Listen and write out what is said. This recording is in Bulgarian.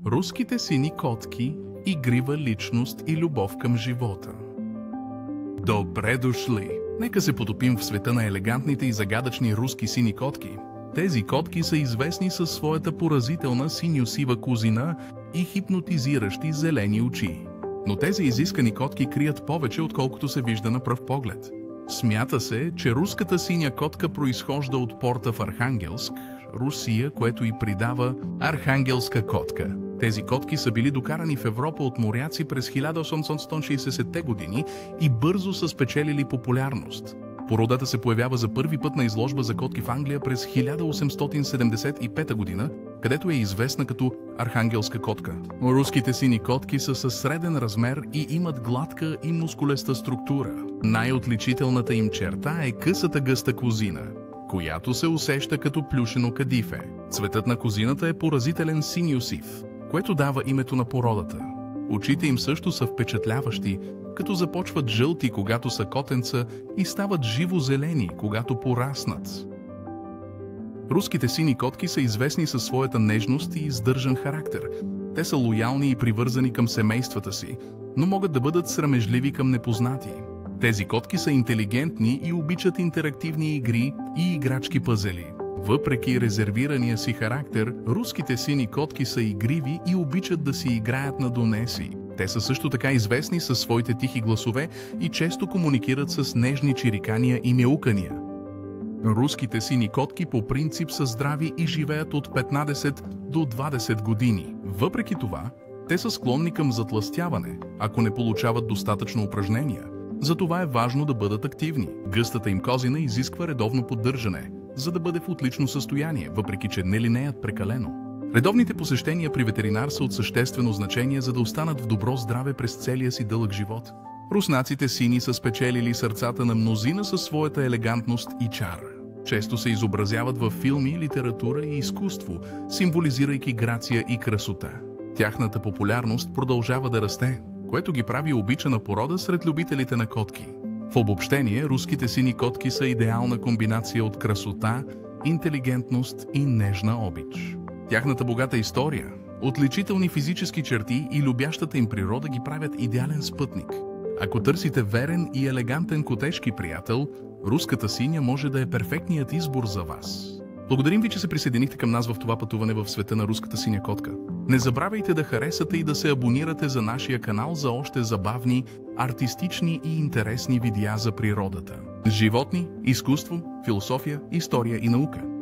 Руските сини котки – игрива личност и любов към живота. Добре дошли! Нека се потопим в света на елегантните и загадъчни руски сини котки. Тези котки са известни със своята поразителна синьо-сива козина и хипнотизиращи зелени очи. Но тези изискани котки крият повече, отколкото се вижда на пръв поглед. Смята се, че руската синя котка произхожда от порта в Архангелск, Русия, което й придава архангелска котка. Тези котки са били докарани в Европа от моряци през 1860-те години и бързо са спечелили популярност. Породата се появява за първи път на изложба за котки в Англия през 1875 година, където е известна като архангелска котка. Руските сини котки са със среден размер и имат гладка и мускулеста структура. Най-отличителната им черта е късата гъста козина, която се усеща като плюшено кадифе. Цветът на козината е поразителен синьо-сив, което дава името на породата. Очите им също са впечатляващи, като започват жълти, когато са котенца, и стават живо-зелени, когато пораснат. Руските сини котки са известни със своята нежност и издържан характер. Те са лоялни и привързани към семействата си, но могат да бъдат срамежливи към непознати. Тези котки са интелигентни и обичат интерактивни игри и играчки пъзели. Въпреки резервирания си характер, руските сини котки са игриви и обичат да си играят на донеси. Те са също така известни със своите тихи гласове и често комуникират с нежни чирикания и мяукания. Руските сини котки по принцип са здрави и живеят от 15 до 20 години. Въпреки това, те са склонни към затлъстяване, ако не получават достатъчно упражнения. Затова е важно да бъдат активни. Гъстата им козина изисква редовно поддържане, за да бъде в отлично състояние, въпреки че не линеят прекалено. Редовните посещения при ветеринар са от съществено значение, за да останат в добро здраве през целия си дълъг живот. Руснаците сини са спечелили сърцата на мнозина със своята елегантност и чар. Често се изобразяват във филми, литература и изкуство, символизирайки грация и красота. Тяхната популярност продължава да расте, което ги прави обичана порода сред любителите на котки. В обобщение, руските сини котки са идеална комбинация от красота, интелигентност и нежна обич. Тяхната богата история, отличителни физически черти и любящата им природа ги правят идеален спътник. Ако търсите верен и елегантен котешки приятел, руската синя може да е перфектният избор за вас. Благодарим ви, че се присъединихте към нас в това пътуване в света на руската синя котка. Не забравяйте да харесате и да се абонирате за нашия канал за още забавни, артистични и интересни видеа за природата, животни, изкуство, философия, история и наука.